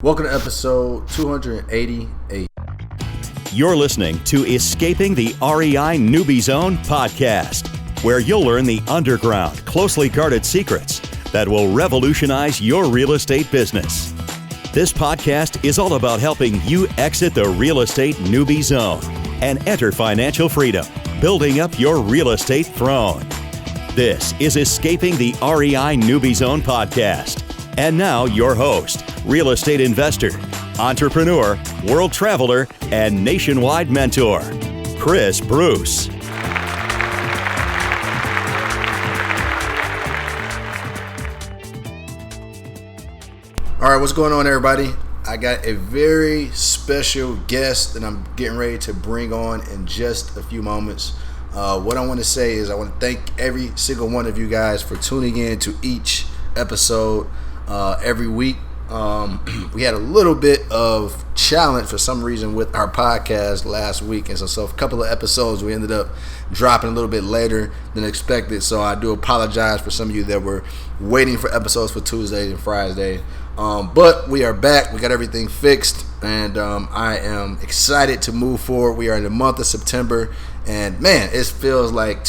Welcome to episode 288. You're listening to Escaping the REI Newbie Zone podcast, where you'll learn the underground, closely guarded secrets that will revolutionize your real estate business. This podcast is all about helping you exit the real estate newbie zone and enter financial freedom, building up your real estate throne. This is Escaping the REI Newbie Zone podcast. And now your host, real estate investor, entrepreneur, world traveler, and nationwide mentor, Chris Bruce. All right, what's going on, everybody? I got a very special guest that I'm getting ready to bring on in just a few moments. What I want to say is I want to thank every single one of you guys for tuning in to each episode every week. We had a little bit of challenge for some reason with our podcast last week, and so a couple of episodes we ended up dropping a little bit later than expected. So I do apologize for some of you that were waiting for episodes for Tuesday and Friday. But we are back. We got everything fixed, and I am excited to move forward. We are in the month of September, and man, it feels like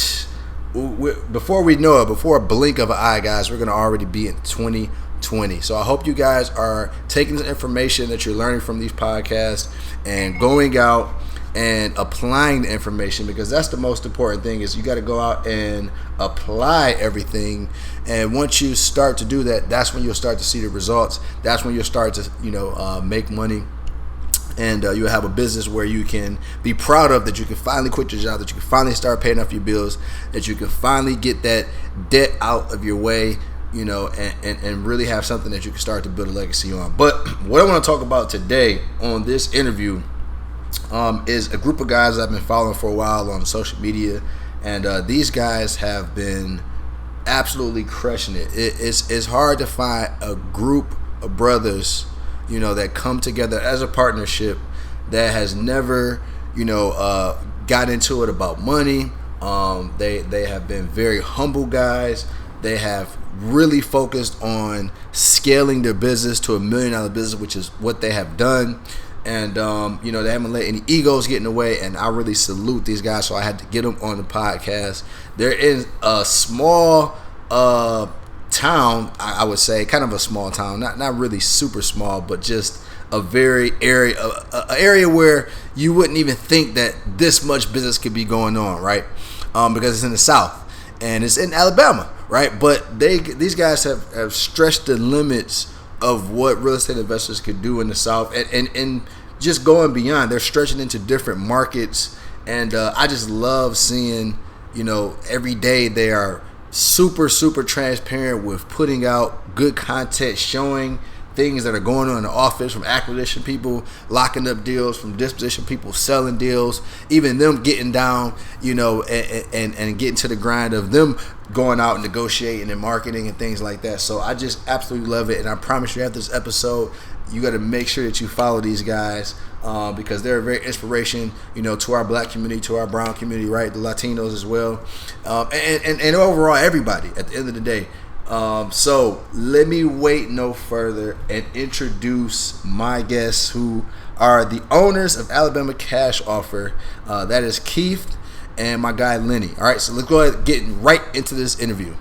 before we know it, before a blink of an eye, guys, we're going to already be in 2020. So I hope you guys are taking the information that you're learning from these podcasts and going out and applying the information, because that's the most important thing. Is you got to go out and apply everything, and once you start to do that, that's when you'll start to see the results. That's when you'll start to make money, and you'll have a business where you can be proud of, that you can finally quit your job, that you can finally start paying off your bills, that you can finally get that debt out of your way, and really have something that you can start to build a legacy on. But what I want to talk about today on this interview is a group of guys I've been following for a while on social media, and these guys have been absolutely crushing it. It's hard to find a group of brothers, that come together as a partnership that has never, got into it about money. They have been very humble guys. They have really focused on scaling their business to $1 million business, which is what they have done. And, they haven't let any egos get in the way, and I really salute these guys, so I had to get them on the podcast. They're in a small town, I would say, kind of a small town, not really super small, but just a very area where you wouldn't even think that this much business could be going on, right? Because it's in the South, and it's in Alabama, right? But these guys have stretched the limits of what real estate investors could do in the South, and just going beyond. They're stretching into different markets, and I just love seeing, every day they are super transparent with putting out good content, showing things that are going on in the office, from acquisition people locking up deals, from disposition people selling deals, even them getting down, and getting to the grind of them going out and negotiating and marketing and things like that. So I just absolutely love it, and I promise you, after this episode, you got to make sure that you follow these guys, because they're a very inspiration, to our black community, to our brown community, right, the Latinos as well, and overall everybody at the end of the day. So let me wait no further and introduce my guests, who are the owners of Alabama Cash Offer. That is Keith and my guy Lenny. All right, so let's go ahead and get right into this interview.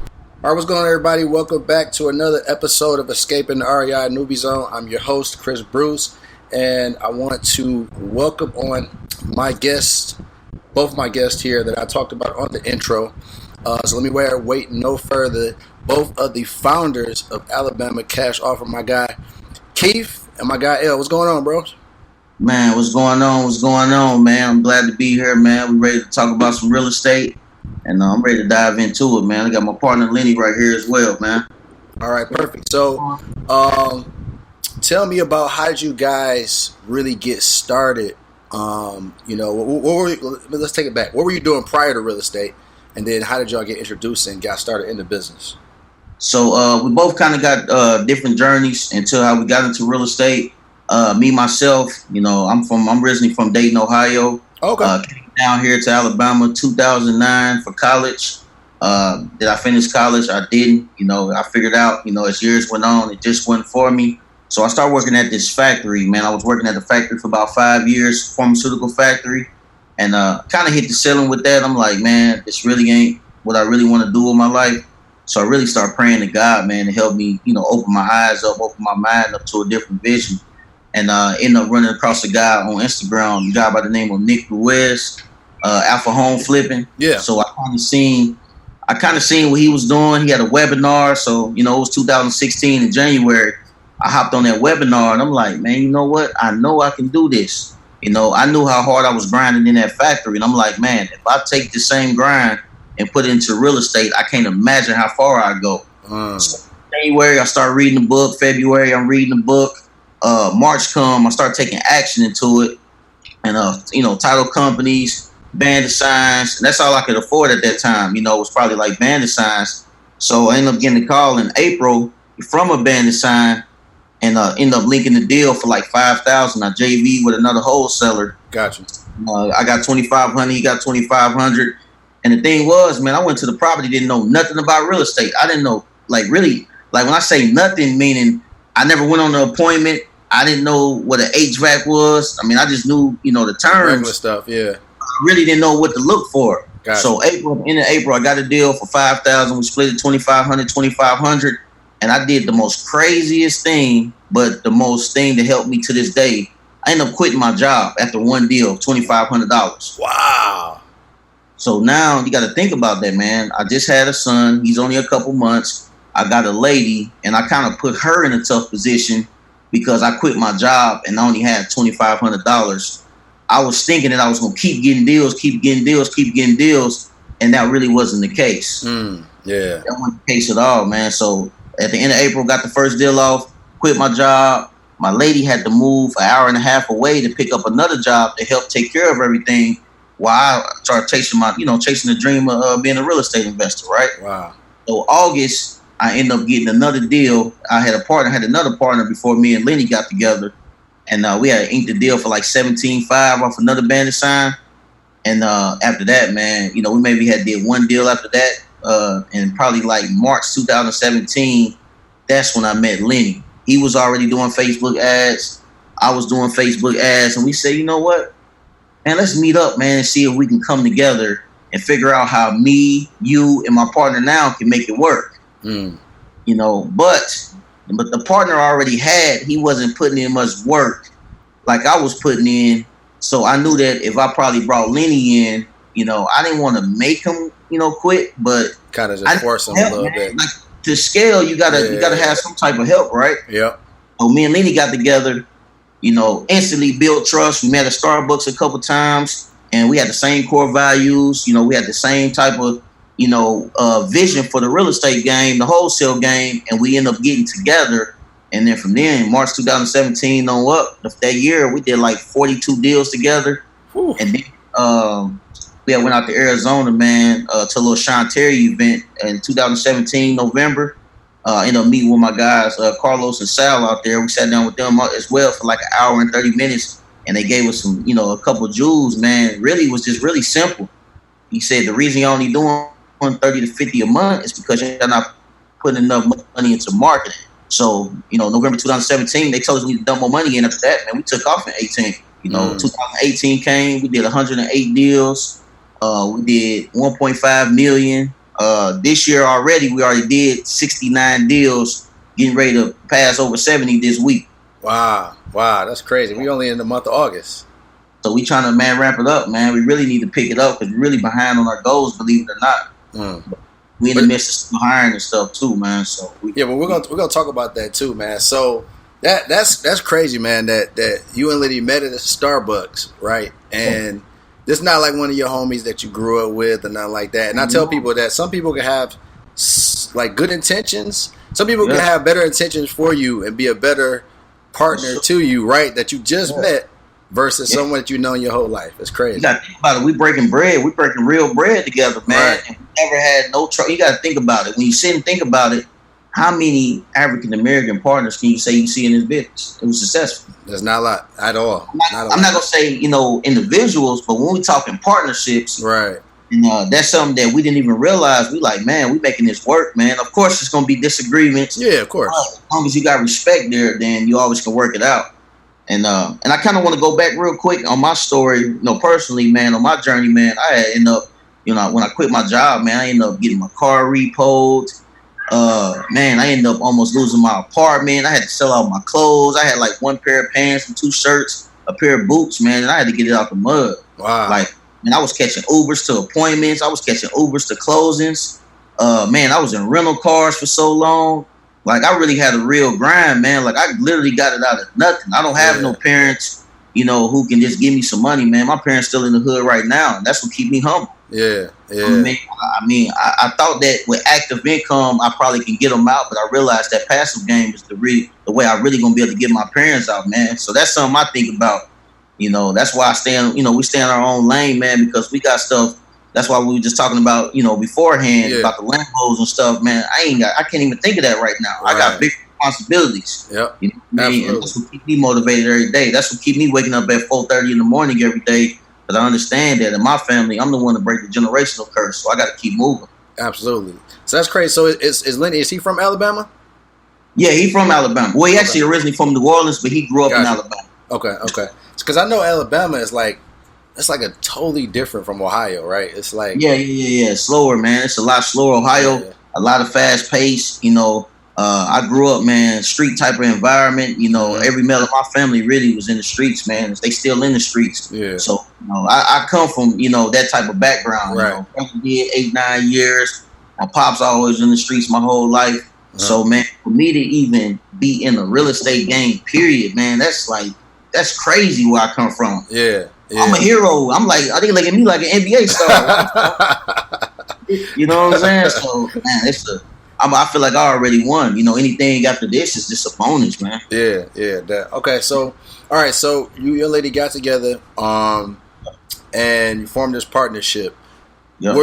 All right, what's going on, everybody? Welcome back to another episode of Escaping the REI Newbie Zone. I'm your host, Chris Bruce, and I want to welcome on my guests, both my guests here that I talked about on the intro. So let me wait no further. Both of the founders of Alabama Cash Offer, my guy Keith and my guy L. What's going on, bro? Man, what's going on, man? I'm glad to be here, man. We're ready to talk about some real estate, and I'm ready to dive into it, man. I got my partner Lenny right here as well, man. All right, perfect. So, tell me about, how did you guys really get started? Let's take it back. What were you doing prior to real estate? And then how did y'all get introduced and got started in the business? So we both kind of got different journeys into how we got into real estate. Me, myself, I'm originally from Dayton, Ohio. Okay. Came down here to Alabama 2009 for college. Did I finish college? I didn't. I figured out, as years went on, it just wasn't for me. So I started working at this factory, man. I was working at the factory for about 5 years, pharmaceutical factory, and kind of hit the ceiling with that. I'm like, man, this really ain't what I really want to do with my life. So I really started praying to God, man, to help me, open my eyes up, open my mind up to a different vision. And ended up running across a guy on Instagram, a guy by the name of Nick Ruiz, Alpha Home Flipping. Yeah. So I kind of seen what he was doing. He had a webinar. So, it was 2016 in January. I hopped on that webinar and I'm like, man, you know what? I know I can do this. I knew how hard I was grinding in that factory. And I'm like, man, if I take the same grind and put it into real estate, I can't imagine how far I go. So January, I start reading the book. February, I'm reading the book. March come, I start taking action into it. And, title companies, bandit signs. And that's all I could afford at that time. It was probably like bandit signs. So I ended up getting a call in April from a bandit sign and ended up linking the deal for like $5,000. I JV with another wholesaler. Gotcha. I got $2,500. He got $2,500. And the thing was, man, I went to the property, didn't know nothing about real estate. I didn't know, really, when I say nothing, meaning I never went on an appointment. I didn't know what an HVAC was. I mean, I just knew, the terms. Regular stuff, yeah. I really didn't know what to look for. Gotcha. So in April, I got a deal for $5,000. We split it $2,500. And I did the most craziest thing, but the most thing that helped me to this day. I ended up quitting my job after one deal, $2,500. Wow. So now you got to think about that, man. I just had a son. He's only a couple months. I got a lady, and I kind of put her in a tough position because I quit my job and I only had $2,500. I was thinking that I was going to keep getting deals, and that really wasn't the case. Yeah. That wasn't the case at all, man. So at the end of April, got the first deal off, quit my job. My lady had to move an hour and a half away to pick up another job to help take care of everything while I started chasing chasing the dream of being a real estate investor, right? Wow. So August, I ended up getting another deal. I had another partner before me and Lenny got together. And we had inked the deal for like $17,500 off another bandit sign. And after that, man, we maybe did one deal after that. And probably like March 2017, that's when I met Lenny. He was already doing Facebook ads. I was doing Facebook ads. And we said, you know what? Man, let's meet up, man, and see if we can come together and figure out how me, you, and my partner now can make it work. But the partner I already had, he wasn't putting in much work like I was putting in. So I knew that if I probably brought Lenny in, I didn't want to make him, quit, but kind of just force him a little bit. Like, to scale, you gotta have some type of help, right? Yep. So me and Lenny got together, instantly built trust. We met at Starbucks a couple times, and we had the same core values. We had the same type of vision for the real estate game, the wholesale game, and we ended up getting together. And then from then, March 2017 on up, that year, we did like 42 deals together. Whew. And then we went out to Arizona, man, to a little Sean Terry event in 2017, November. Ended up meeting with my guys, Carlos and Sal out there. We sat down with them as well for like an hour and 30 minutes. And they gave us some, a couple of jewels, man. Really, it was just really simple. He said the reason you're only doing 30 to 50 a month is because you're not putting enough money into marketing. So, November 2017, they told us we need to dump more money in. After that, man, we took off in 18. 2018 came, we did 108 deals. We did 1.5 million. This year already, we already did 69 deals, getting ready to pass over 70 this week. Wow, that's crazy. We only in the month of August. So we trying to, ramp it up, man. We really need to pick it up because we're really behind on our goals, believe it or not. We in the midst of hiring and stuff too, man. So but we're gonna talk about that too, man. So that's crazy, man. That you and Lenny met at a Starbucks, right? And this not like one of your homies that you grew up with or nothing like that. And I tell people that some people can have like good intentions. Some people can have better intentions for you and be a better partner to you, right? That you just met versus someone that you know in your whole life. It's crazy. You got to think about it. We breaking bread. We breaking real bread together, man. Right. And we never had no trouble. You got to think about it. When you sit and think about it, how many African American partners can you say you see in this business? It was successful. There's not a lot at all. I'm not gonna say individuals, but when we talking partnerships, right? And that's something that we didn't even realize. We like, man, we making this work, man. Of course, it's gonna be disagreements. Yeah, of course. As long as you got respect there, then you always can work it out. And I kind of want to go back real quick on my story. Personally, man, on my journey, man, I had end up, when I quit my job, man, I ended up getting my car repoed. Man, I ended up almost losing my apartment. I had to sell out my clothes. I had like one pair of pants and 2 shirts, a pair of boots, man, and I had to get it out the mud. Wow. Like, man, I was catching Ubers to appointments. I was catching Ubers to closings. Man, I was in rental cars for so long. Like, I really had a real grind, man. Like, I literally got it out of nothing. I don't have no parents, who can just give me some money, man. My parents still in the hood right now, and that's what keep me humble. Yeah. I thought that with active income, I probably can get them out, but I realized that passive game is the way I really gonna be able to get my parents out, man. So that's something I think about. That's why I stay in, we stay in our own lane, man, because we got stuff. That's why we were just talking about, beforehand about the Lambos and stuff, man. I can't even think of that right now. Right. I got big responsibilities. Yep. And that's what keep me motivated every day. That's what keep me waking up at 4:30 in the morning every day. But I understand that in my family, I'm the one to break the generational curse, so I got to keep moving. Absolutely. So that's crazy. So is Lenny? Is he from Alabama? Yeah, he's from Alabama. Well, he actually originally from New Orleans, but he grew up in Alabama. Okay. Because I know Alabama is like, it's like a totally different from Ohio, right? It's like yeah. Slower, man. It's a lot slower. Ohio, a lot of fast pace. I grew up, man, street type of environment. Every male in my family really was in the streets, man. They still in the streets. Yeah. So, I come from, that type of background. Right. I did 8-9 years. My pop's always in the streets my whole life. Uh-huh. So, man, for me to even be in the real estate game, period, man, that's crazy where I come from. Yeah. I'm a hero. I'm like, I think look at me like an NBA star. You know what I'm saying? So, man, I feel like I already won. Anything after this is just a bonus, man. Yeah. Okay, so all right, so you and your lady got together, and you formed this partnership. Yep.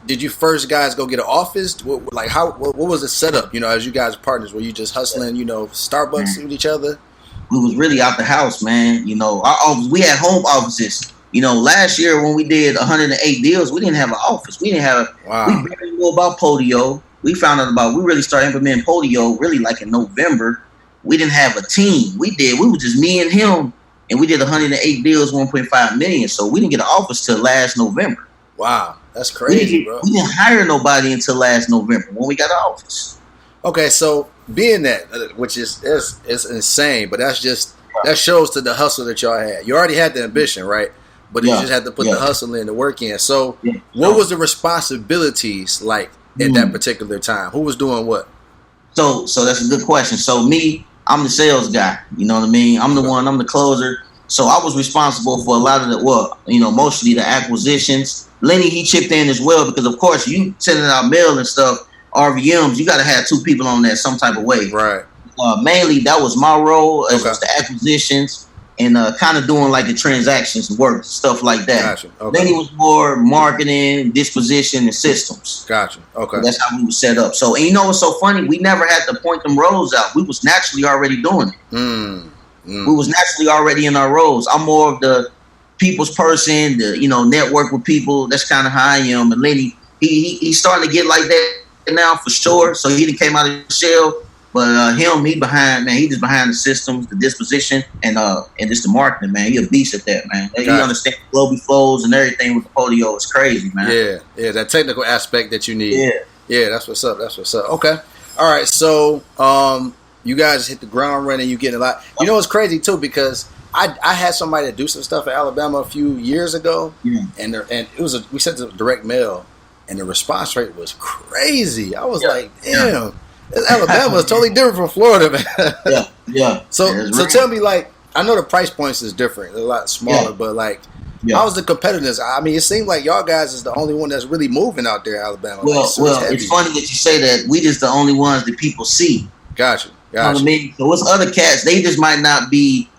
Did you first guys go get an office? What was the setup? As you guys partners, were you just hustling? Starbucks with each other? We was really out the house, man. Our office, we had home offices. Last year when we did 108 deals, we didn't have an office. We didn't have. Wow. We barely knew about Podio. We found out we really started implementing Podio really like in November. We didn't have a team. We were just me and him, and we did 108 deals, 1.5 million. So we didn't get an office till last November. Wow, that's crazy, bro. We didn't hire nobody until last November when we got an office. Okay, so being that, which is insane, but that shows to the hustle that y'all had. You already had the ambition, right? But you just had to put the hustle in, the work in. So what was the responsibilities like at that particular time? Who was doing what? So that's a good question. So I'm the sales guy. You know what I mean? I'm the one, I'm the closer. So I was responsible for a lot of mostly the acquisitions. Lenny, he chipped in as well because, of course, you sending out mail and stuff, RVMs, you got to have 2 people on that some type of way. Right. Mainly, that was my role as the acquisitions. And kind of doing like the transactions work, stuff like that. Gotcha. Okay. Then it was more marketing, disposition, and systems. Gotcha. Okay. That's how we were set up. So, and what's so funny? We never had to point them roles out. We was naturally already doing it. We was naturally already in our roles. I'm more of the people's person, network with people. That's kind of how I am. And Lenny, he's starting to get like that now for sure. So he came out of the shell. But he just behind the systems, the disposition, and just the marketing, man. He a beast at that, man. He understands global flows and everything with the Podio. It's crazy, man. Yeah, that technical aspect that you need. Yeah, that's what's up. Okay, all right. So you guys hit the ground running. You getting a lot. It's crazy too because I had somebody to do some stuff in Alabama a few years ago, and we sent the direct mail, and the response rate was crazy. I was like, damn. Alabama is totally different from Florida, man. Yeah. So tell me, like, I know the price points is different, a lot smaller, but like, how's the competitiveness? I mean, it seems like y'all guys is the only one that's really moving out there in Alabama. Well, it's funny that you say that. We just the only ones that people see. Gotcha. You know what I mean? So what's other cats? They just might not be,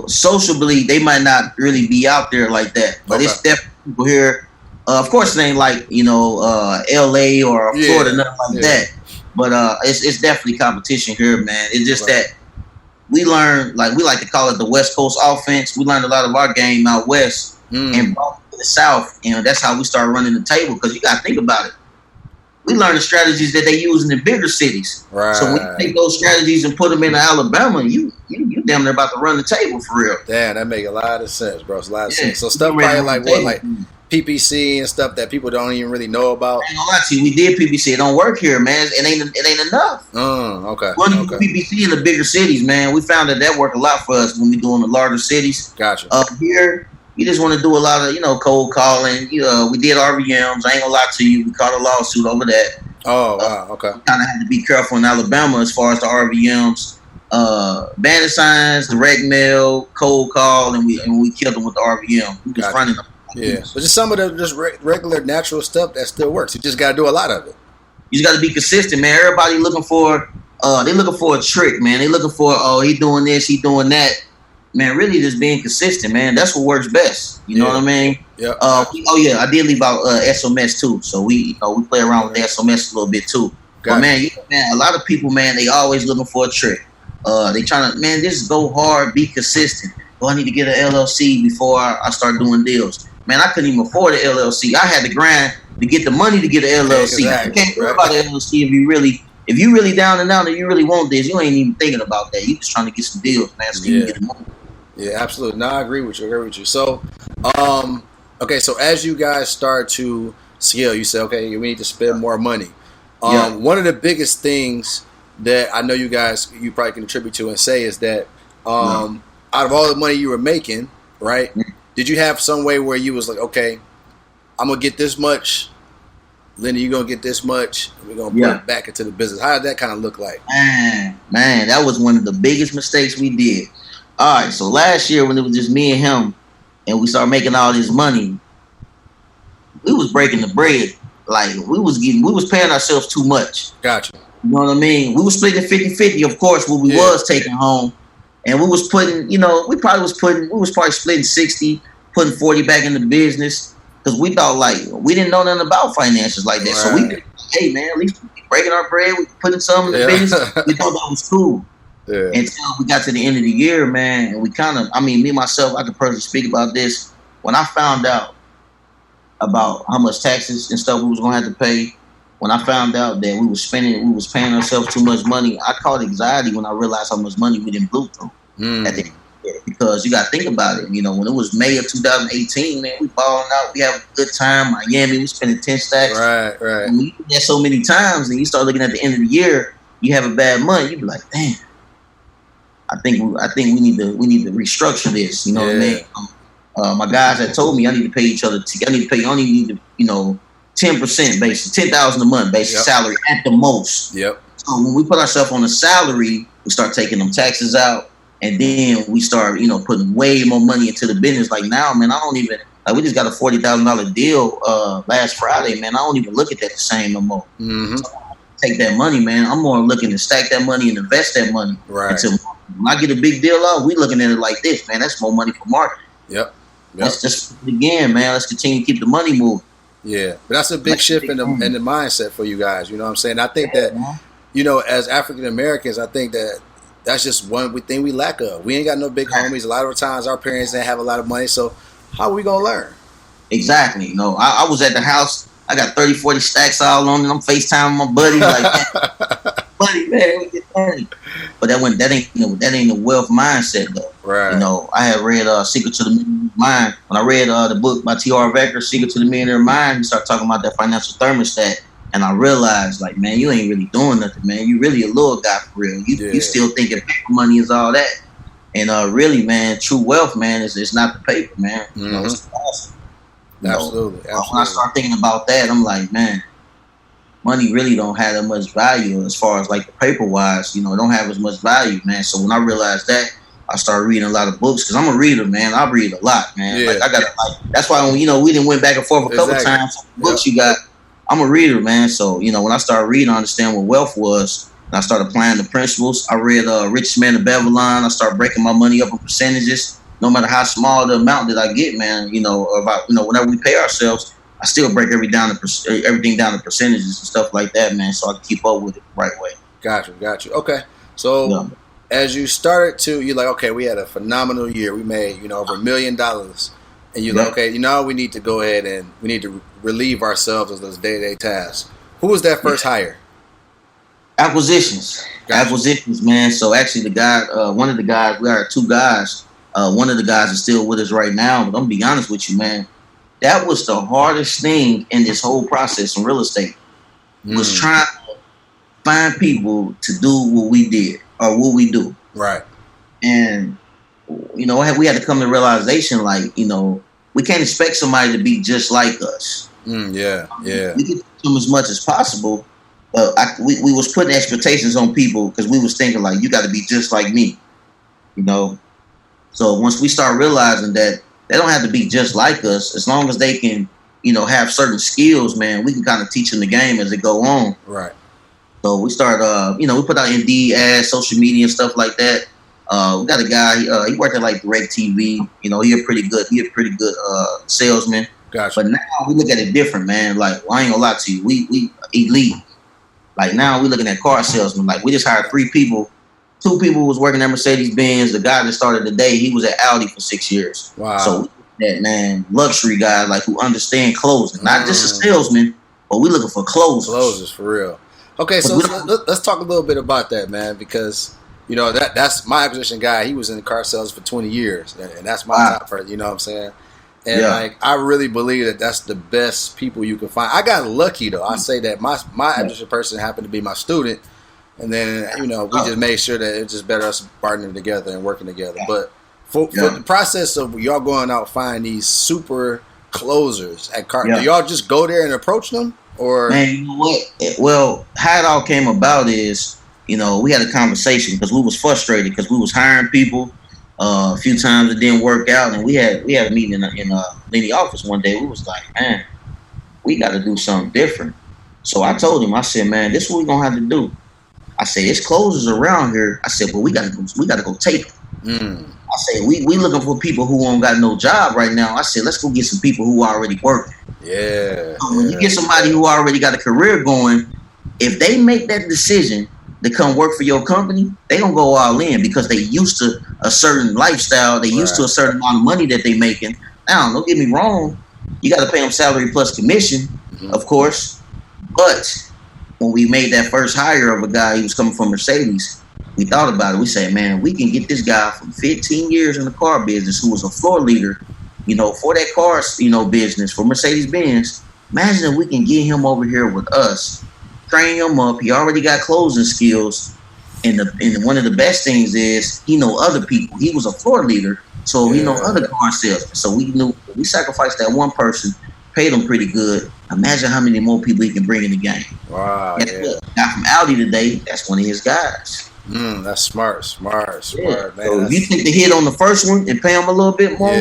sociably, they might not really be out there like that. But it's definitely people here. Of course, it ain't like L.A. or Florida, nothing like that. But it's definitely competition here, man. It's just that we learn, like we like to call it the West Coast offense. We learned a lot of our game out west and brought the South, that's how we started running the table. Because you got to think about it. We learned the strategies that they use in the bigger cities. Right. So when you take those strategies and put them into Alabama, you damn near about to run the table for real. Damn, that make a lot of sense, bro. It's a lot of sense. So stuff probably like what, like PPC and stuff that people don't even really know about. I ain't gonna lie to you, we did PPC. It don't work here, man. It ain't enough. Okay. PPC in the bigger cities, man. We found that worked a lot for us when we do in the larger cities. Gotcha. Up here, you just want to do a lot of, cold calling. We did RVMs. I ain't gonna lie to you. We caught a lawsuit over that. Oh, wow. Okay. Kind of had to be careful in Alabama as far as the RVMs. Bandit signs, direct mail, cold call, and we killed them with the RVM. We just running them. Yeah, but just some of the just regular natural stuff that still works. You just got to do a lot of it. You just got to be consistent, man. Everybody looking for a trick, man. They looking for, he doing this, he doing that. Man, really just being consistent, man. That's what works best. You know what I mean? Yeah. I did leave out SMS too. So we play around with the SMS a little bit too. But man, a lot of people, man, they always looking for a trick. They trying to, man, just go hard, be consistent. I need to get an LLC before I start doing deals. Man, I couldn't even afford an LLC. I had to grind to get the money to get an LLC. Exactly. You can't worry about an LLC if you really down and out and you really want this. You ain't even thinking about that. You just trying to get some deals, man. So you can get the money. Yeah, absolutely. No, I agree with you. So, okay. So as you guys start to scale, you say, okay, we need to spend more money. One of the biggest things that I know you probably can attribute to and say is that out of all the money you were making, right? Did you have some way where you was like, okay, I'm gonna get this much, Lenny, you're gonna get this much, and we're gonna put it back into the business? How did that kind of look like? Man, that was one of the biggest mistakes we did. All right, so last year when it was just me and him, and we started making all this money, we was breaking the bread. Like we was paying ourselves too much. Gotcha. You know what I mean? We was splitting 50-50, of course, what we was taking home. And we was putting, we was probably splitting 60, putting 40 back in the business. Because we thought, we didn't know nothing about finances like that. Right. So we, hey, man, at least we breaking our bread, we putting some in the business. We thought that was cool. Yeah. Until we got to the end of the year, man, and we kind of, me, myself, I could personally speak about this. When I found out about how much taxes and stuff we was going to have to pay, when I found out that we was paying ourselves too much money, I caught anxiety when I realized how much money we didn't blew through. At the end. Because you got to think about it. When it was May of 2018, man, we balling out. We have a good time. Miami, we spending 10 stacks. Right. When you do that so many times, and you start looking at the end of the year, you have a bad month. You be like, damn. I think we need to restructure this. You know what I mean? My guys had told me I need to pay each other. I only need to 10% basic, $10,000 a month basic salary at the most. Yep. So when we put ourselves on a salary, we start taking them taxes out. And then we start, putting way more money into the business. Like now, man, I don't even we just got a $40,000 deal last Friday, man. I don't even look at that the same no more. Mm-hmm. So take that money, man. I'm more looking to stack that money and invest that money. Right. Until when I get a big deal out, we looking at it like this, man. That's more money for marketing. Yep. Let's just again, man. Let's continue to keep the money moving. Yeah, but that's a big shift in the mindset for you guys. You know what I'm saying? I think that as African Americans, I think that. That's just one thing we lack of. We ain't got no big homies. A lot of times our parents didn't have a lot of money. So how are we going to learn? Exactly. I was at the house. I got 30, 40 stacks all on and I'm FaceTiming my buddy like, buddy, man, we get money. But that ain't the wealth mindset though. Right. I had read Secret to the Millionaire Mind. When I read the book by T.R. Vecker, Secret to the Millionaire Mind, he started talking about that financial thermostat. And I realized, man, you ain't really doing nothing, man. You really a little guy for real. You still thinking paper money is all that. And really, man, true wealth, man, it's not the paper, man. Mm-hmm. It's awesome. Absolutely. When I start thinking about that, I'm like, man, money really don't have that much value as far as the paper wise. It don't have as much value, man. So when I realized that, I started reading a lot of books because I'm a reader, man. I read a lot, man. Yeah. That's why when we done went back and forth a couple times. Books you got. I'm a reader, man. So, when I started reading, I understand what wealth was. And I started applying the principles. I read Richest Man of Babylon. I started breaking my money up in percentages. No matter how small the amount that I get, man, whenever we pay ourselves, I still break everything down to percentages and stuff like that, man, so I can keep up with it the right way. Got you. Okay. So as you started to, you're like, okay, we had a phenomenal year. We made, over $1 million. and you're like, okay, we need to go ahead and we need to relieve ourselves of those day-to-day tasks. Who was that first hire? Acquisitions. Gotcha. Acquisitions, man. So actually the guy, one of the guys, we are two guys. One of the guys is still with us right now, but I'm gonna be honest with you, man. That was the hardest thing in this whole process in real estate. Was trying to find people to do what we did or what we do. Right. And, we had to come to the realization, like, we can't expect somebody to be just like us. Yeah. We can do them as much as possible, but we was putting expectations on people because we was thinking, like, you got to be just like me, So once we start realizing that they don't have to be just like us, as long as they can, have certain skills, man, we can kind of teach them the game as it go on. Right. So we start, we put out Indeed ads, social media and stuff like that. We got a guy, he worked at like DirecTV. He a pretty good salesman. Gotcha. But now we look at it different, man. Like, I ain't gonna lie to you, we elite. Like now we looking at car salesmen. Like we just hired 3 people. 2 people was working at Mercedes-Benz. The guy that started today, he was at Audi for 6 years. Wow. So that man, luxury guy, like who understand closing, not just a salesman, but we looking for closers. Closers for real. Okay, so let's talk a little bit about that, man, because that's my acquisition guy. He was in the car sales for 20 years, and that's my top person. You know what I'm saying? And like, I really believe that that's the best people you can find. I got lucky though. I say that my acquisition person happened to be my student. And then, we just made sure that it's just better us partnering together and working together. But for the process of y'all going out find these super closers at car, do y'all just go there and approach them? Or man, you know what? Well, how it all came about is, we had a conversation because we was frustrated because we was hiring people. A few times it didn't work out, and we had a meeting in the office one day. We was like, man, we got to do something different. So I told him, I said, man, this is what we're gonna have to do. I said, it's closers around here. I said, but we gotta go take them. I said, we looking for people who don't got no job right now. I said, let's go get some people who already working. Yeah. So when you get somebody who already got a career going, if they make that decision to come work for your company, they gonna go all in because they used to a certain lifestyle. They used to a certain amount of money that they making. Now, don't get me wrong. You got to pay them salary plus commission, of course. But when we made that first hire of a guy, he was coming from Mercedes, we thought about it. We said, man, we can get this guy from 15 years in the car business who was a floor leader, for that car, business for Mercedes-Benz. Imagine if we can get him over here with us, train him up. He already got closing skills. And one of the best things is he know other people. He was a floor leader, so he know other car salesmen. So we sacrificed that one person, paid him pretty good. Imagine how many more people he can bring in the game. Wow. Guy from Audi today, that's one of his guys. That's smart, man. So if you take the hit on the first one and pay him a little bit more,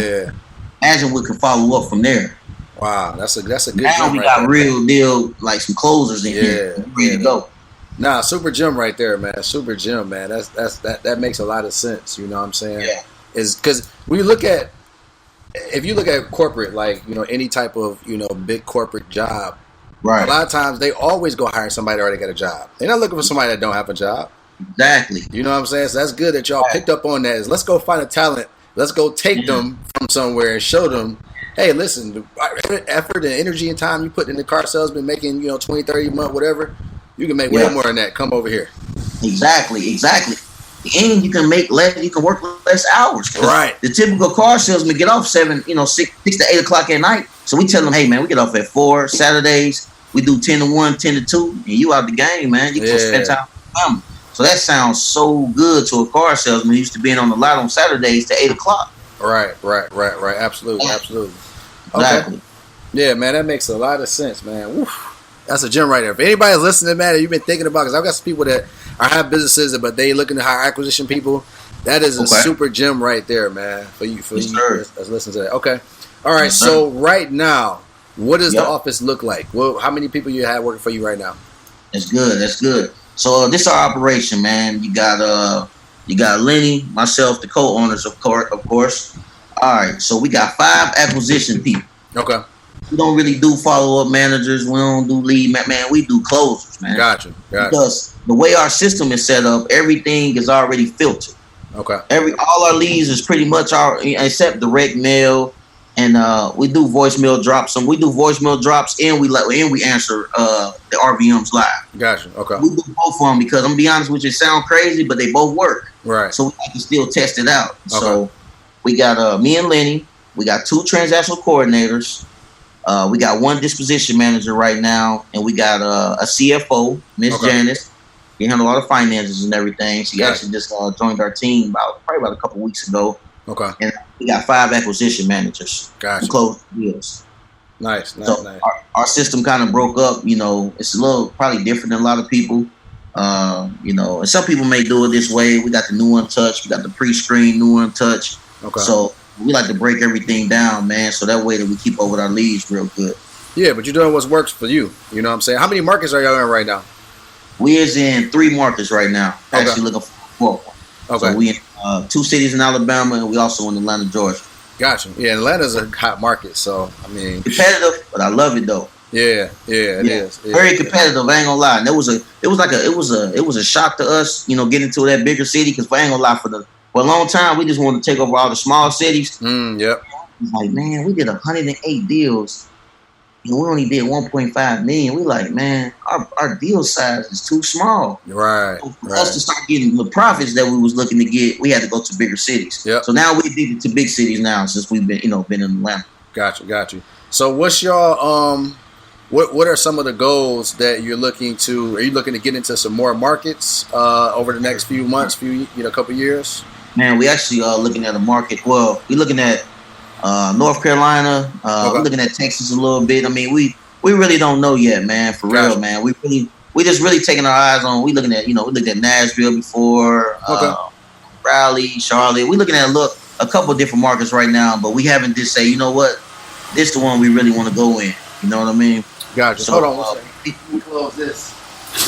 imagine we can follow up from there. Wow, that's a good. Now we got real deal, like some closers in here, ready to go. Nah, super gym right there, man. Super gym, man. That makes a lot of sense. You know what I'm saying? Yeah. Is because if you look at corporate, like any type of big corporate job, right? A lot of times they always go hire somebody that already got a job. They're not looking for somebody that don't have a job. Exactly. You know what I'm saying? So that's good that y'all picked up on that. Is let's go find a talent. Let's go take them from somewhere and show them. Hey, listen, the effort and energy and time you put in the car salesman making 20, 30 a month, whatever. You can make way more than that. Come over here. Exactly. And you can make less. You can work less hours. Right. The typical car salesman get off 6 to 8 o'clock at night. So we tell them, hey man, we get off at 4 Saturdays. We do 10 to 1, 10 to 2, and you out the game, man. You can spend time with them. So that sounds so good to a car salesman used to being on the lot on Saturdays to 8 o'clock. Right. Absolutely. Okay. Exactly. Yeah, man, that makes a lot of sense, man. Woof. That's a gem right there. If anybody's listening, man, that you've been thinking about, because I've got some people that have businesses, but they looking to hire acquisition people. That is a super gem right there, man. For you that's listening to that. Okay. All right. So right now, what does the office look like? Well, how many people you have working for you right now? That's good. So this is our operation, man. You got Lenny, myself, the co-owners, of course. All right. So we got 5 acquisition people. Okay. We don't really do follow-up managers. We don't do lead man. We do closers, man. Gotcha. Because the way our system is set up, everything is already filtered. Okay. All our leads is pretty much except direct mail And we do voicemail drops. We do voicemail drops, and we answer the RVMs live. Gotcha. Okay. We do both of them because I'm gonna be honest with you, it sound crazy, but they both work. Right. So we have to still test it out. Okay. So we got me and Lenny. We got 2 transactional coordinators. We got 1 disposition manager right now, and we got a CFO, Miss Janice. She handle all the finances and everything. She actually just joined our team probably about a couple weeks ago. Okay. And we got 5 acquisition managers. Gotcha. Who close deals. Nice. So our system kind of broke up. You know, it's a little probably different than a lot of people. You know, and some people may do it this way. We got the new Untouch. We got the pre-screen new Untouch. Okay. So we like to break everything down, man. So that way that we keep up with our leads real good. Yeah, but you're doing what works for you. You know what I'm saying? How many markets are y'all in right now? We is in 3 markets right now. Okay. Actually looking for 4. Okay. So we in 2 cities in Alabama, and we also in Atlanta, Georgia. Gotcha. Yeah, Atlanta's a hot market, so I mean competitive, but I love it though. Yeah, it is. Yeah, very competitive. I ain't gonna lie. And it was a shock to us, you know, getting to that bigger city because I ain't gonna lie for a long time we just wanted to take over all the small cities. Yep. It's like, man, we did 108 deals. You know, we only did 1.5 million. We like, man, our deal size is too small. Right. So for us to start getting the profits that we was looking to get, we had to go to bigger cities. Yep. So now we did it to big cities now since we've been in Atlanta. Got you. So what's your what are some of the goals that you're looking to? Are you looking to get into some more markets over the next few months, couple years? Man, we actually looking at a market. Well, we're looking at North Carolina. We're looking at Texas a little bit. I mean, we really don't know yet, man. For real, man. We just really taking our eyes on. We looking at we looked at Nashville before, Raleigh, Charlotte. We looking at a couple of different markets right now, but we haven't just say, you know what, this the one we really want to go in. You know what I mean? Gotcha. So, hold on one second. Before we close this,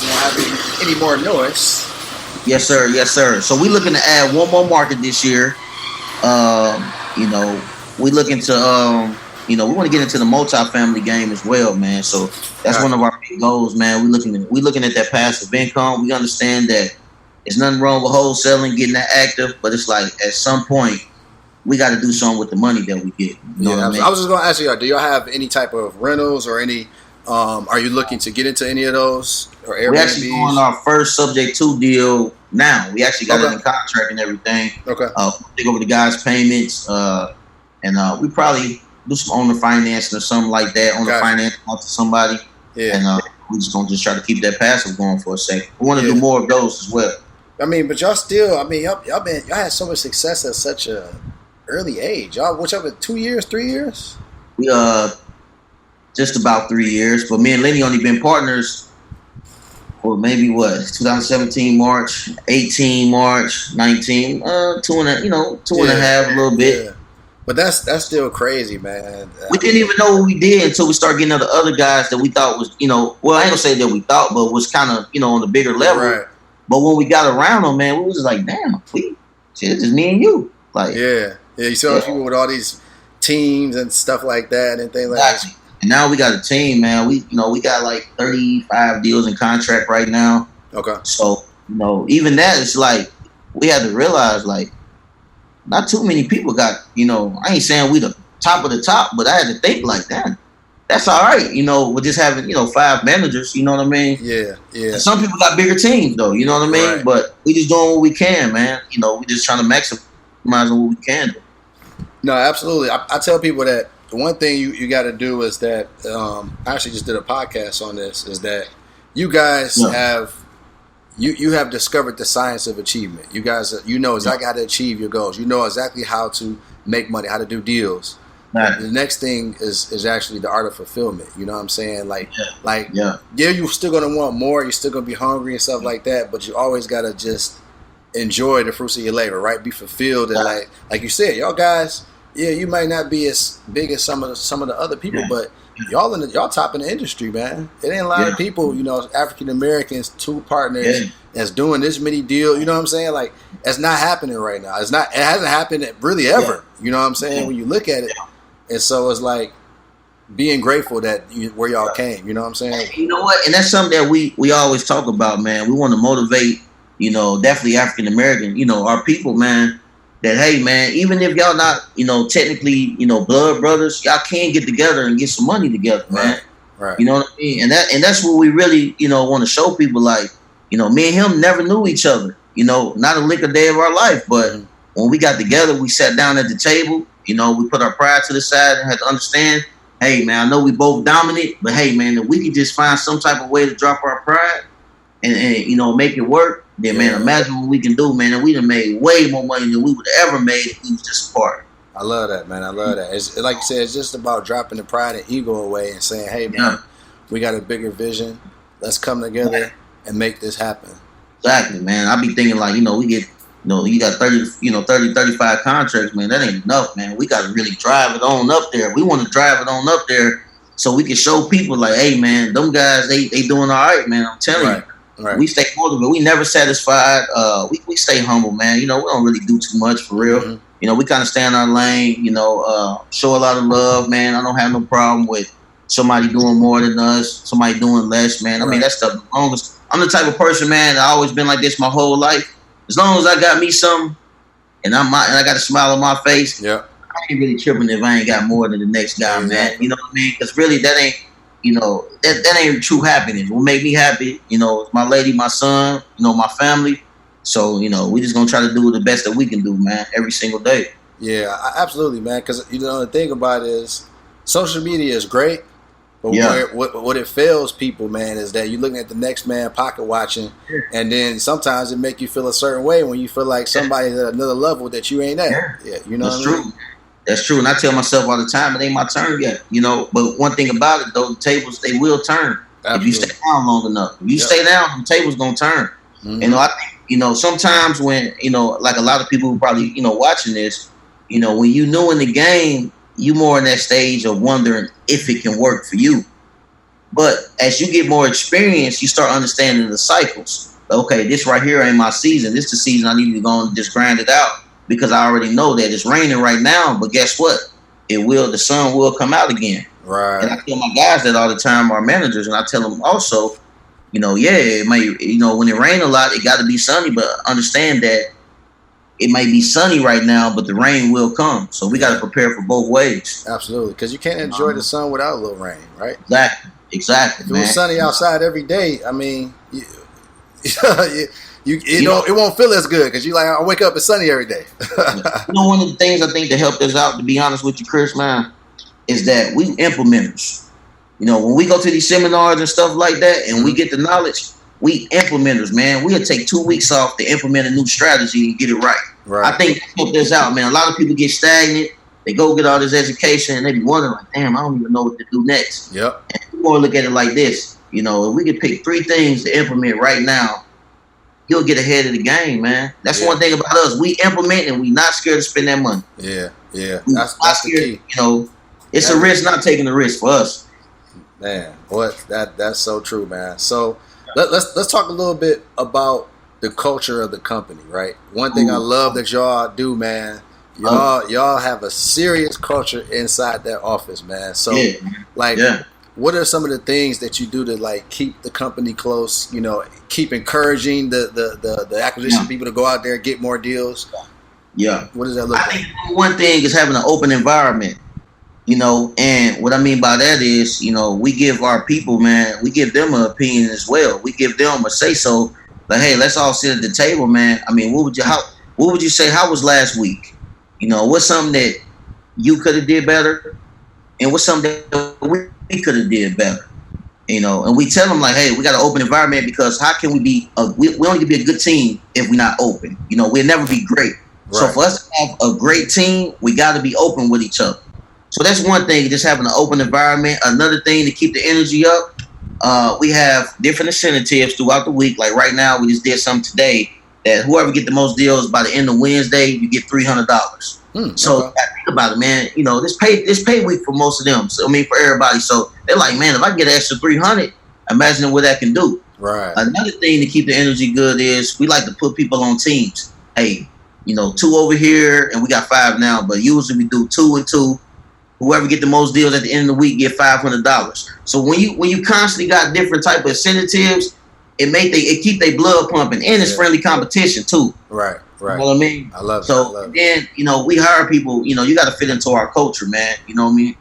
you don't have any more noise. Yes, sir. Yes, sir. So we looking to add one more market this year. We looking to, we want to get into the multifamily game as well, man. So that's one of our big goals, man. We looking at that passive income. We understand that there's nothing wrong with wholesaling, getting that active, but it's like at some point we got to do something with the money that we get. You know what I mean? I was just going to ask you, do y'all have any type of rentals or any? Are you looking to get into any of those or Airbnbs? We're actually doing our first Subject 2 deal now. We actually got it in contract and everything. Okay. Take over the guys' payments. And we probably do some owner financing or something like that. Owner finance out to somebody. Yeah. And we're just going to try to keep that passive going for a second. We want to do more of those as well. I mean, but y'all still, y'all had so much success at such a early age. Y'all, what's up with 2 years, 3 years? We just about 3 years. But me and Lenny only been partners for maybe 2017 March, 18 March, 19, 2.5, a little bit. Yeah. But that's still crazy, man. We didn't even know what we did until we started getting the other guys that we thought was, well, I ain't gonna say that we thought, but was kind of, on the bigger level. Right. But when we got around them, man, we was just like, damn, it's just me and you. Like, yeah. You saw people with all these teams and stuff like that and things like that. And now we got a team, man. We got like 35 deals in contract right now. Okay. So, even that, it's like we had to realize, like, not too many people got, I ain't saying we the top of the top, but I had to think like that. That's all right, with just having, 5 managers, you know what I mean? Yeah. And some people got bigger teams, though, you know what I mean? Right. But we just doing what we can, man. We just trying to maximize on what we can do. No, absolutely. I tell people that the one thing you got to do is that, I actually just did a podcast on this, is that you guys have, you have discovered the science of achievement. You guys, know exactly how to achieve your goals. You know exactly how to make money, how to do deals. Right. The next thing is actually the art of fulfillment. You know what I'm saying? You're still going to want more. You're still going to be hungry and stuff like that, but you always got to just enjoy the fruits of your labor, right? Be fulfilled. And like you said, y'all guys, you might not be as big as some of the other people, but y'all top in the industry, man. It ain't a lot of people, African Americans, 2 partners that's doing this many deals. You know what I'm saying? Like, that's not happening right now. It hasn't happened really ever. You know what I'm saying? When you look at it, and so it's like being grateful that where y'all came. You know what I'm saying? You know what? And that's something that we always talk about, man. We want to motivate, definitely African American, our people, man. that, hey, man, even if y'all not, technically, blood brothers, y'all can get together and get some money together, man. Right. You know what I mean? And that's what we really, want to show people. Like, me and him never knew each other. Not a lick a day of our life, but when we got together, we sat down at the table. We put our pride to the side and had to understand, hey, man, I know we both dominant, but hey, man, if we could just find some type of way to drop our pride and make it work, then, man, imagine what we can do, man. And we done made way more money than we would ever made if we was just apart. I love that, man. I love that. It's like you said, it's just about dropping the pride and ego away and saying, hey, man, we got a bigger vision. Let's come together and make this happen. Exactly, man. I be thinking like, we get, you got 35 contracts, man. That ain't enough, man. We got to really drive it on up there. We want to drive it on up there so we can show people like, hey, man, them guys, they doing all right, man. I'm telling you. Right. We stay motivated. We never satisfied. We stay humble, man. We don't really do too much for real. Mm-hmm. We kind of stay in our lane, show a lot of love, man. I don't have no problem with somebody doing more than us, somebody doing less, man. I mean, that stuff, as long as I'm the type of person, man, that I always been like this my whole life. As long as I got me something and I got a smile on my face, I ain't really tripping if I ain't got more than the next guy, man. You know what I mean? Because really, that ain't, that ain't true happiness. What make me happy, is my lady, my son, my family. So, we just going to try to do the best that we can do, man, every single day. Yeah, absolutely, man. Because, the thing about it is social media is great. But what it fails people, man, is that you're looking at the next man pocket watching, and then sometimes it make you feel a certain way when you feel like somebody's at another level that you ain't at. Yeah, That's true. That's true. And I tell myself all the time, it ain't my turn yet, But one thing about it, though, the tables, they will turn. Absolutely. If you stay down long enough. If you stay down, the table's going to turn. Mm-hmm. I think, sometimes when, like a lot of people who probably, watching this, when you know in the game, you more in that stage of wondering if it can work for you. But as you get more experience, you start understanding the cycles. Okay, this right here ain't my season. This is the season I need to go and just grind it out because I already know that it's raining right now. But guess what? The sun will come out again. Right. And I tell my guys that all the time, our managers, and I tell them also, it may, when it rain a lot, it got to be sunny, but understand that it might be sunny right now, but the rain will come. So we got to prepare for both ways. Absolutely, because you can't enjoy the sun without a little rain, right? Exactly. If it was sunny outside every day, I mean, it won't feel as good because you like, I wake up, it's sunny every day. One of the things I think that helped us out, to be honest with you, Chris, man, is that we implementers. When we go to these seminars and stuff like that, and we get the knowledge, we implementers, man. We'll take 2 weeks off to implement a new strategy and get it right. I think that helped us out, man. A lot of people get stagnant. They go get all this education, and they be wondering, like, damn, I don't even know what to do next. Yep. And we want to look at it like this. If we could pick 3 things to implement right now, you'll get ahead of the game, man. That's one thing about us. We implement, and we not scared to spend that money. Yeah. That's the key. It's a risk not taking the risk for us. Man, that's so true, man. So let's talk a little bit about the culture of the company, right? One thing I love that y'all do, man, y'all have a serious culture inside that office, man. So what are some of the things that you do to like keep the company close, keep encouraging the acquisition people to go out there and get more deals? Yeah. What does that look like? I think one thing is having an open environment. And what I mean by that is, we give our people, man, we give them an opinion as well. We give them a say so. Like, hey, let's all sit at the table, man. I mean, what would you say? How was last week? What's something that you could have did better, and what's something that we could have did better? And we tell them like, hey, we got an open environment because how can we be? We only can be a good team if we're not open. We'll never be great. Right. So for us to have a great team, we got to be open with each other. So that's one thing, just having an open environment. Another thing to keep the energy up, we have different incentives throughout the week. Like right now, we just did something today that whoever get the most deals by the end of Wednesday, you get $300. So think about it, man. This pay week for most of them. So for everybody. So they're like, man, if I get an extra $300, imagine what that can do. Right. Another thing to keep the energy good is we like to put people on teams. Hey, 2 over here, and we got 5 now, but usually we do 2 and 2. Whoever get the most deals at the end of the week get $500. So when you constantly got different type of incentives, it keep their blood pumping, and it's friendly competition too. Right. Right. You know what I mean? I love it. So then, we hire people, you got to fit into our culture, man. You know what I mean?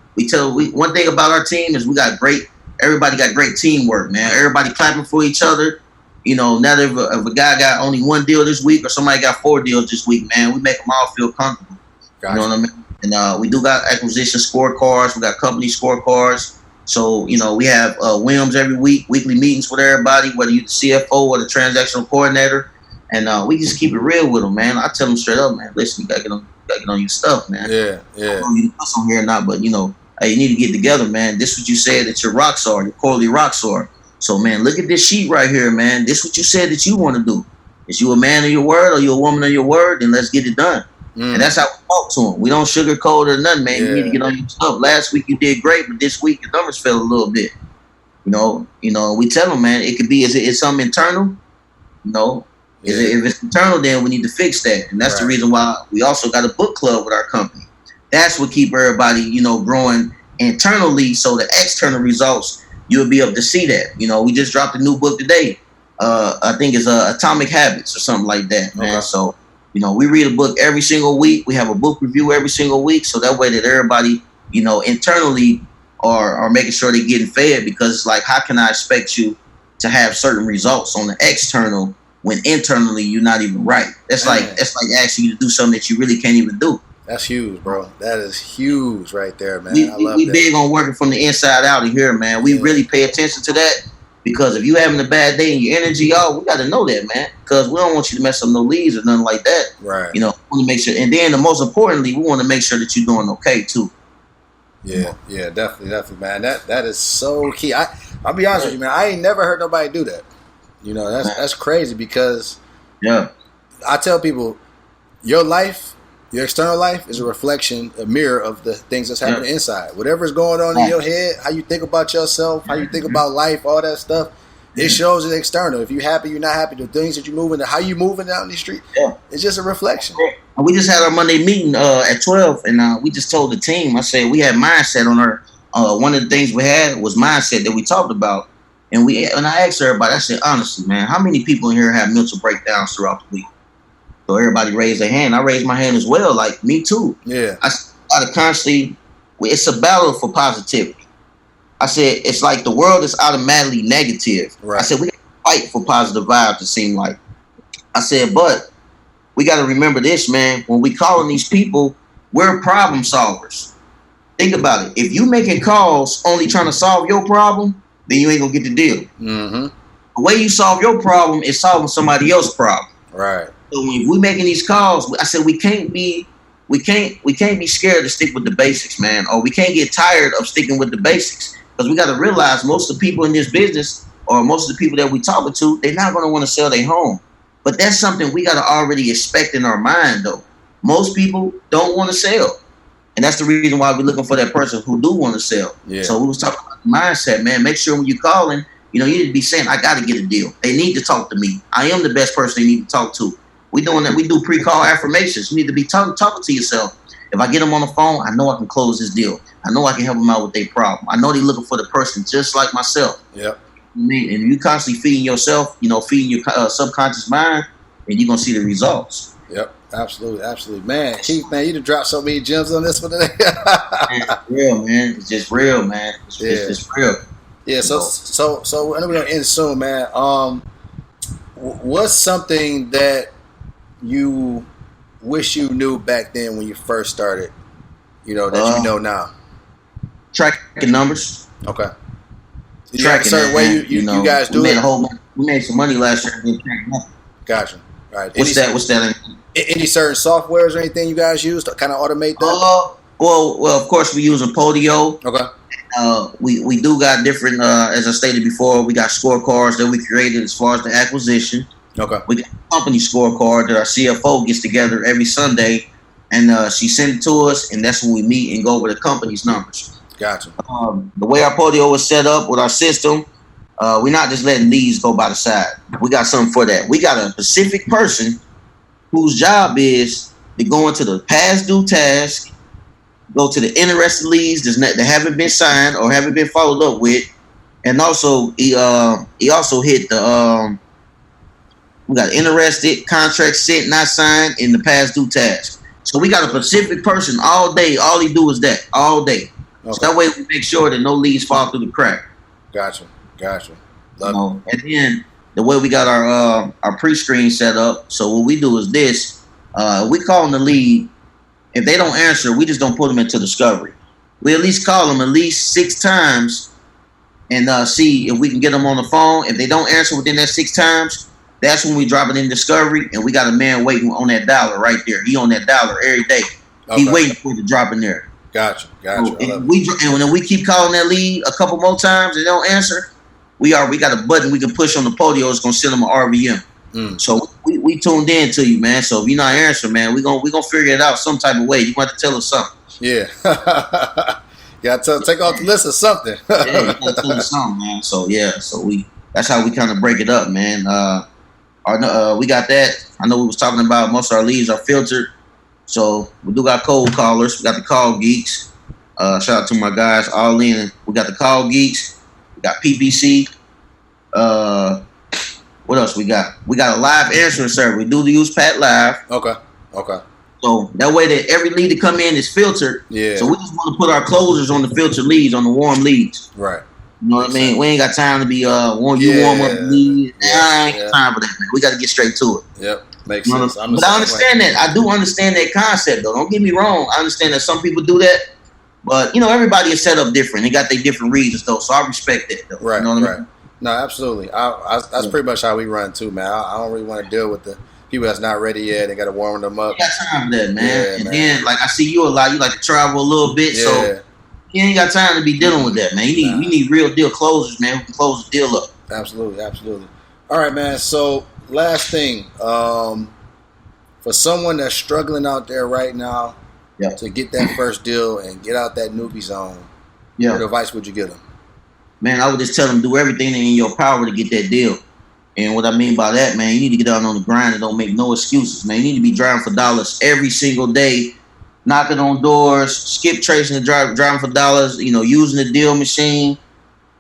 One thing about our team is everybody got great teamwork, man. Everybody clapping for each other. Now that if a guy got only one deal this week or somebody got 4 deals this week, man, we make them all feel comfortable. Gotcha. You know what I mean? And we do got acquisition scorecards. We got company scorecards. So, we have WIMs every week, weekly meetings with everybody, whether you're the CFO or the transactional coordinator. And we just keep it real with them, man. I tell them straight up, man, listen, you got to get on your stuff, man. Yeah. I don't know if you on here or not, but, hey, you need to get together, man. This is what you said that your rocks are, your quarterly rocks are. So, man, look at this sheet right here, man. This is what you said that you want to do. Is you a man of your word or you a woman of your word? Then let's get it done. And that's how we talk to them. We don't sugarcoat or nothing, man. You need to get on your stuff. Last week you did great, but this week your numbers fell a little bit. We tell them, man, it could be, is it something internal? If it's internal, then we need to fix that. And that's the reason why we also got a book club with our company. That's what keep everybody, growing internally, so the external results, you'll be able to see that. We just dropped a new book today. I think it's Atomic Habits or something like that, man. Okay. So, we read a book every single week. We have a book review every single week. So that way that everybody, internally are making sure they're getting fed, because it's like, how can I expect you to have certain results on the external when internally you're not even right? That's like asking you to do something that you really can't even do. That's huge, bro. That is huge right there, man. I love that. We big on working from the inside out of here, man. We really pay attention to that, because if you having a bad day and your energy off, we got to know that, man, because we don't want you to mess up no leads or nothing like that. Right. We want to make sure. And then the most importantly, we want to make sure that you're doing okay too. Yeah, definitely, man. That is so key. I'll be honest with you, man. I ain't never heard nobody do that. That's crazy, because I tell people, your life, your external life is a reflection, a mirror of the things that's happening inside. Whatever's going on in your head, how you think about yourself, how you think about life, all that stuff, it shows in the external. If you're happy, you're not happy, the things that you're moving, how you moving out in the street, it's just a reflection. And we just had our Monday meeting at 12, and we just told the team, I said, we had mindset on our, one of the things we had was mindset that we talked about. And I asked everybody, I said, honestly, man, how many people in here have mental breakdowns throughout the week? So everybody raised their hand. I raised my hand as well, like me too. Yeah. I gotta constantly, it's a battle for positivity. I said, it's like the world is automatically negative. Right. I said, we gotta fight for positive vibes, it seemed like. I said, but we gotta remember this, man. When we calling these people, we're problem solvers. Think about it. If you making calls only trying to solve your problem, then you ain't gonna get the deal. Mm-hmm. The way you solve your problem is solving somebody else's problem. Right. So when we making these calls, I said we can't be scared to stick with the basics, man, or we can't get tired of sticking with the basics, because we got to realize most of the people in this business, or most of the people that we talking to, they're not going to want to sell their home. But that's something we got to already expect in our mind, though. Most people don't want to sell, and that's the reason why we're looking for that person who do want to sell. Yeah. So we was talking about the mindset, man. Make sure when you're calling, you need to be saying, I got to get a deal. They need to talk to me. I am the best person they need to talk to. We doing that. We do pre-call affirmations. You need to be talking to yourself. If I get them on the phone, I know I can close this deal. I know I can help them out with their problem. I know they're looking for the person just like myself. Yep. And you constantly feeding yourself, feeding your subconscious mind, and you're gonna see the results. Yep. Absolutely, man. Keith, man, you done dropped so many gems on this one today. It's real, man. It's just real, man. It's just real. Yeah. So I know we're gonna end soon, man. What's something that you wish you knew back then when you first started, that you know now? Tracking numbers. Okay. Tracking a certain way you guys do it. We made some money last year. Gotcha. All right. What's that? Any certain softwares or anything you guys use to kind of automate that? Well, of course we use a Podio. Okay. We do got different, as I stated before, we got scorecards that we created as far as the acquisition. Okay. We got a company scorecard that our CFO gets together every Sunday, and she sends it to us, and that's when we meet and go over the company's numbers. Gotcha. The way our Podio was set up with our system, we're not just letting leads go by the side. We got something for that. We got a specific person whose job is to go into the past due task, go to the interested leads that haven't been signed or haven't been followed up with, and also he also hit the we got interested, contract sent, not signed, in the past due task. So we got a specific person all day. All he do is that all day. Okay. So that way we make sure that no leads fall through the crack. Gotcha. And then the way we got our pre-screen set up. So what we do is this: we call them the lead. If they don't answer, we just don't put them into discovery. We at least call them at least 6 times and see if we can get them on the phone. If they don't answer within that 6 times, that's when we drop it in discovery, and we got a man waiting on that dollar right there. He on that dollar every day. Okay. He waiting for it to drop in there. Gotcha. So, and when we keep calling that lead a couple more times and they don't answer, we got a button we can push on the podium. It's gonna send them an RVM. So we tuned in to you, man. So if you're not answering, man, we gonna figure it out some type of way. You want to tell us something? Yeah. Take off the list or something. Yeah, you gotta tell us something, man. So yeah, that's how we kind of break it up, man. We got that. I know we was talking about most of our leads are filtered. So we do got cold callers. We got the call geeks. Shout out to my guys all in. We got the call geeks. We got PPC. What else we got? We got a live answering server. We do use Pat Live. Okay. So that way that every lead that come in is filtered. Yeah. So we just want to put our closers on the filtered leads, on the warm leads. Right. You know what I mean? We ain't got time to be warm up the leads. I ain't got time for that, man. We got to get straight to it. Yep. Makes sense. But I understand that. I do understand that concept, though. Don't get me wrong. I understand that some people do that. But, everybody is set up different. They got their different reasons, though. So I respect that, though. Right, you know what I mean? No, absolutely. That's pretty much how we run, too, man. I don't really want to deal with the people that's not ready yet. They got to warm them up. You got time for that, man. Yeah, and man. then, like, I see you a lot. You like to travel a little bit. Yeah. So you ain't got time to be dealing with that, man. We need real deal closers, man, who can close the deal up. Absolutely. All right, man. So, last thing. For someone that's struggling out there right now to get that first deal and get out that newbie zone, what advice would you give them? Man, I would just tell them do everything in your power to get that deal. And what I mean by that, man, you need to get out on the grind and don't make no excuses, man. You need to be driving for dollars every single day, knocking on doors, skip tracing and driving for dollars, using the deal machine,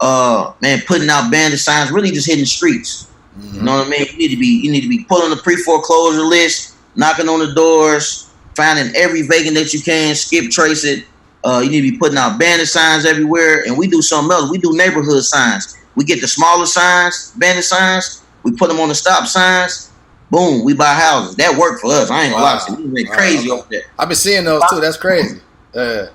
man, putting out bandit signs, really just hitting the streets. Mm-hmm. You know what I mean? You need to be pulling the pre-foreclosure list, knocking on the doors, finding every vacant that you can, skip trace it. You need to be putting out bandit signs everywhere. And we do something else. We do neighborhood signs. We get the smaller signs, bandit signs. We put them on the stop signs. Boom, we buy houses. That worked for us. I ain't gonna lie to you. We went crazy over there. I've been seeing those too. That's crazy. Yeah,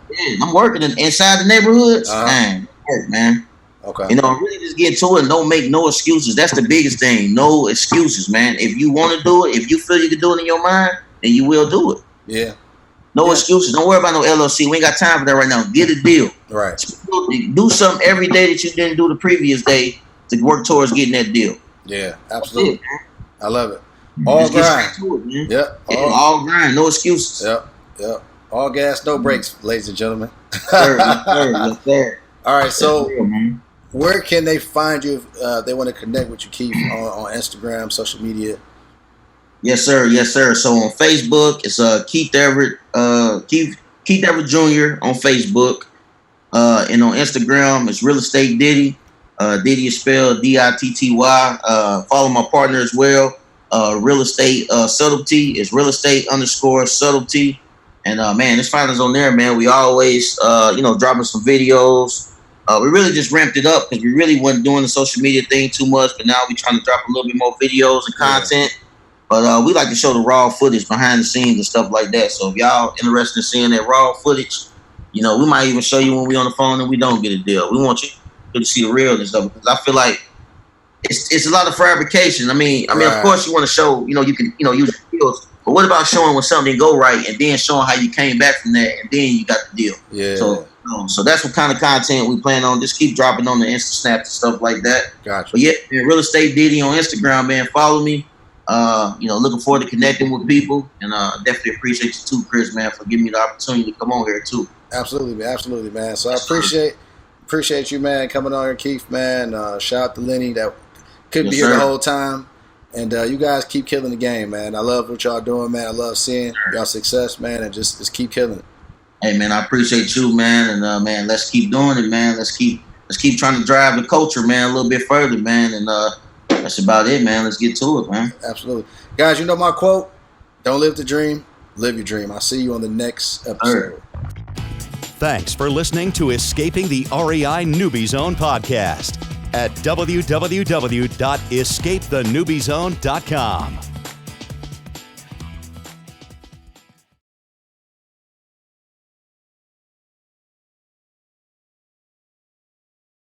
I'm working inside the neighborhoods. Man, work, man. Okay. Really just get to it and don't make no excuses. That's the biggest thing. No excuses, man. If you want to do it, if you feel you can do it in your mind, then you will do it. Yeah. No excuses. Don't worry about no LLC. We ain't got time for that right now. Get a deal. Right. Do something every day that you didn't do the previous day to work towards getting that deal. Yeah, absolutely. I love it. All grind. It, yep. All grind. No excuses. Yep. All gas, no brakes, ladies and gentlemen. Yes, sir. All right, so where can they find you if they want to connect with you, Keith, on Instagram, social media? Yes, sir. So on Facebook, it's Keith Everett, Keith Everett Jr. on Facebook, and on Instagram, it's Real Estate Diddy. Diddy is spelled Ditty. Follow my partner as well. Real Estate Subtlety is Real Estate _Subtlety. And man, just find us on there, man. We always dropping some videos. We really just ramped it up because we really wasn't doing the social media thing too much, but now we're trying to drop a little bit more videos and content. Yeah. But we like to show the raw footage behind the scenes and stuff like that. So if y'all interested in seeing that raw footage, we might even show you when we on the phone and we don't get a deal. We want you to see the real and stuff because I feel like it's a lot of fabrication. I mean, of course you want to show, you can, use the skills. But what about showing when something didn't go right and then showing how you came back from that and then you got the deal? Yeah. So that's what kind of content we plan on. Just keep dropping on the Insta Snaps and stuff like that. Gotcha. But yeah, man, Real Estate Diddy on Instagram, man. Follow me. Looking forward to connecting with people, and definitely appreciate you too, Chris, man, for giving me the opportunity to come on here too. Absolutely, man. So I appreciate you, man, coming on here, Keith, man. Shout out to Lenny that couldn't be here the whole time, and you guys keep killing the game, man. I love what y'all doing, man. I love seeing y'all success, man, and just keep killing it. Hey, man, I appreciate you, man, and man, let's keep doing it, man. Let's keep trying to drive the culture, man, a little bit further, man, and That's about it, man. Let's get to it, man. Absolutely. Guys, you know my quote? Don't live the dream, live your dream. I'll see you on the next episode. Thanks for listening to Escaping the REI Newbie Zone podcast at www.escapethenewbiezone.com.